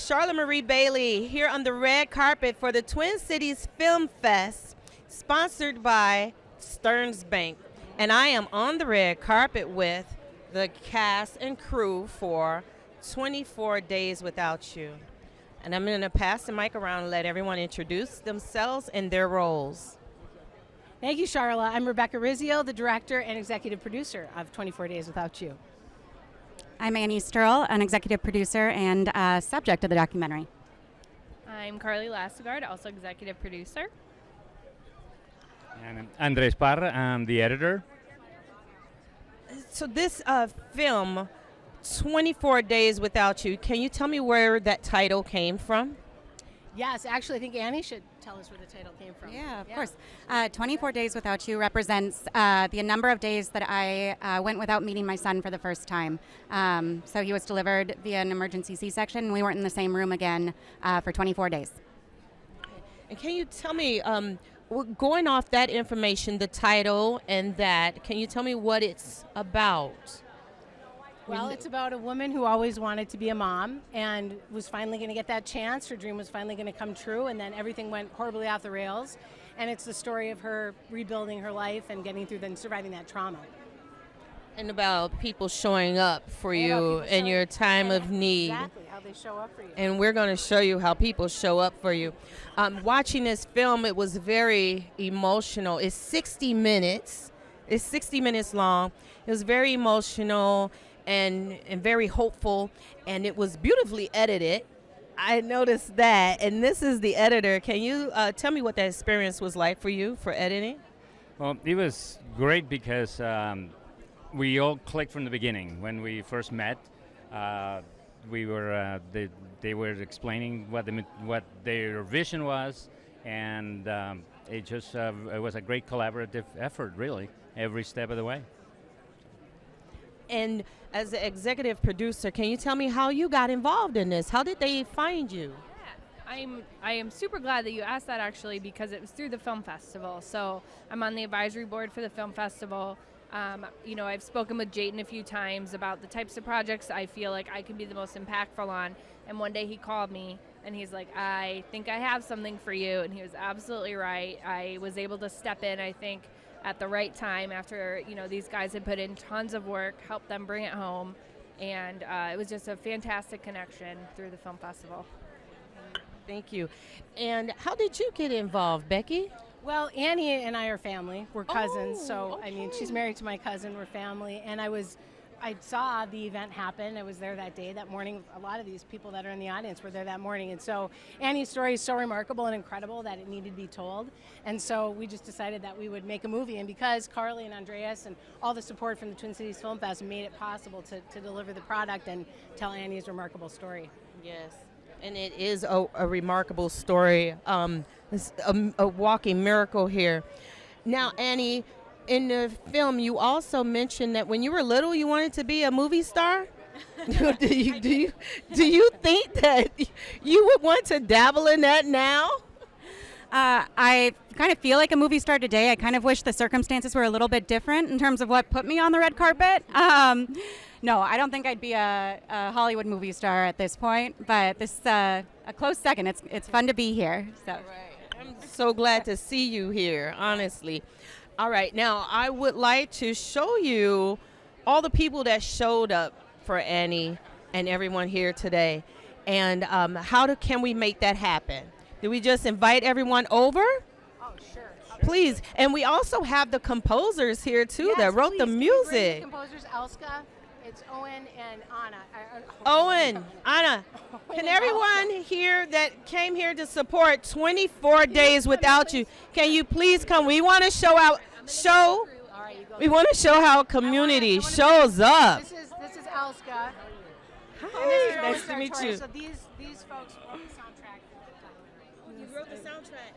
Charlotte Marie Bailey here on the red carpet for the Twin Cities Film Fest, sponsored by Stearns Bank. And I am on the red carpet with the cast and crew for 24 Days Without You. And I'm going to pass the mic around and let everyone introduce themselves and their roles. Thank you, Charla. I'm Rebecca Rizzio, the director and executive producer of 24 Days Without You. I'm Annie Sturl, an executive producer and subject of the documentary. I'm Carly Lastigard, also executive producer. And I'm Andres Parra, I'm the editor. So this film, 24 Days Without You, can you tell me where that title came from? Yes, actually, I think Annie should tell us where the title came from. Yeah, of course. 24 Days Without You represents the number of days that I went without meeting my son for the first time. So he was delivered via an emergency C-section. We weren't in the same room again for 24 days. And can you tell me, going off that information, the title and that, can you tell me what it's about? Well, it's about a woman who always wanted to be a mom and was finally going to get that chance. Her dream was finally going to come true, and then everything went horribly off the rails. And it's the story of her rebuilding her life and getting through and surviving that trauma. And about people showing up for you in your time of need. Exactly, how they show up for you. And we're going to show you how people show up for you. Watching this film, it was very emotional. It's 60 minutes. It's 60 minutes long. It was very emotional and very hopeful, and it was beautifully edited. I noticed that, and this is the editor. Can you tell me what that experience was like for you for editing? Well, it was great because we all clicked from the beginning. When we first met, we were they were explaining what their vision was, and it was a great collaborative effort, really, every step of the way. And as an executive producer, can you tell me how you got involved in this? How did they find you? I am super glad that you asked that, actually, because it was through the film festival. So I'm on the advisory board for the film festival. I've spoken with Jayden a few times about the types of projects I feel like I can be the most impactful on. And one day he called me and he's like, I think I have something for you. And he was absolutely right. I was able to step in, I think, at the right time after, these guys had put in tons of work, helped them bring it home. And it was just a fantastic connection through the film festival. Thank you. And how did you get involved, Becky? Well, Annie and I are family. We're cousins, Oh, so okay. I mean, she's married to my cousin. We're family, and I saw the event happen. I was there that day, that morning. A lot of these people that are in the audience were there that morning, and so Annie's story is so remarkable and incredible that it needed to be told. And so we just decided that we would make a movie. And because Carly and Andreas and all the support from the Twin Cities Film Fest made it possible to deliver the product and tell Annie's remarkable story. Yes. And it is a remarkable story. It's a walking miracle here. Now, Annie, in the film, you also mentioned that when you were little, you wanted to be a movie star. do you think that you would want to dabble in that now? I kind of feel like a movie star today. I kind of wish the circumstances were a little bit different in terms of what put me on the red carpet. No, I don't think I'd be a Hollywood movie star at this point, but this a close second. It's fun to be here. So. Right. I'm so glad to see you here, honestly. All right, now I would like to show you all the people that showed up for Annie and everyone here today. And can we make that happen? Do we just invite everyone over? Oh, sure. Please. And we also have the composers here, too, that wrote the Bring music. the composers, Elska. It's Owen and Anna. Owen, Anna, can everyone here that came here to support 24 Days Without You, can you please come? We want to we want to show how community shows up. This is Elska. Hi, nice to meet you. So these folks wrote the soundtrack for the documentary. You wrote the soundtrack.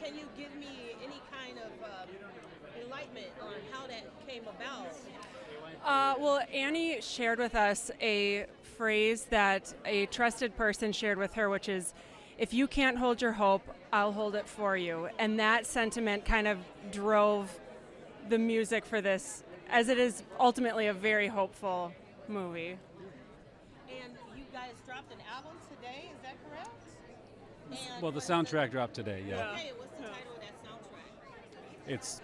Can you give me any kind of enlightenment on how that came about? Well, Annie shared with us a phrase that a trusted person shared with her, which is, if you can't hold your hope, I'll hold it for you. And that sentiment kind of drove the music for this, as it is ultimately a very hopeful movie. And you guys dropped an album today. Is that correct? And Well, the what's soundtrack dropped today. Yeah, Okay, what's the title of that soundtrack? it's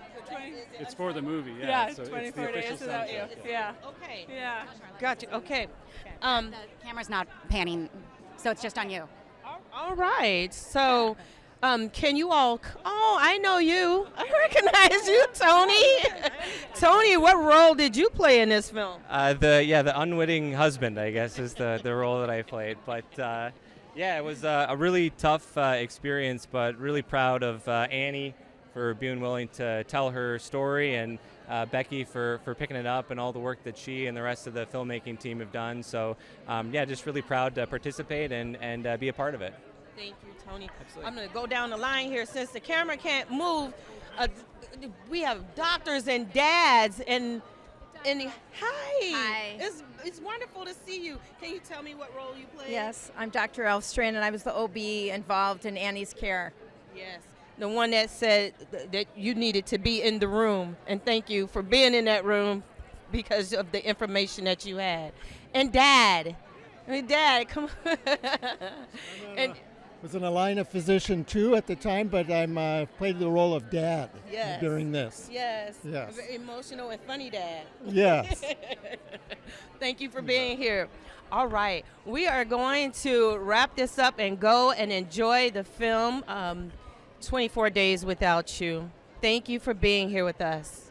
Is it- for the movie. Yeah, so it's 24 the official days without you. soundtrack. Yeah. Okay. Yeah. Gotcha. Okay. The camera's not panning, so it's just on you. All right. So, can you all? Oh, I know you. I recognize you, Tony. Tony, what role did you play in this film? The unwitting husband, I guess, is the role that I played. But yeah, it was a really tough experience, but really proud of Annie for being willing to tell her story, and Becky for picking it up, and all the work that she and the rest of the filmmaking team have done. So yeah, just really proud to participate and be a part of it. Thank you, Tony. Absolutely. I'm going to go down the line here since the camera can't move. We have doctors and dads and hi. Hi. It's wonderful to see you. Can you tell me what role you played? Yes, I'm Dr. Elfstrand, and I was the OB involved in Annie's care. Yes. The one that said that you needed to be in the room, and thank you for being in that room because of the information that you had. And Dad, come on. And Was an Alina physician too at the time, but I'm played the role of Dad Yes. during this. yes, Yes. a very emotional and funny dad. Yes. Thank you for being here. All right, we are going to wrap this up and go and enjoy the film 24 Days Without You. Thank you for being here with us.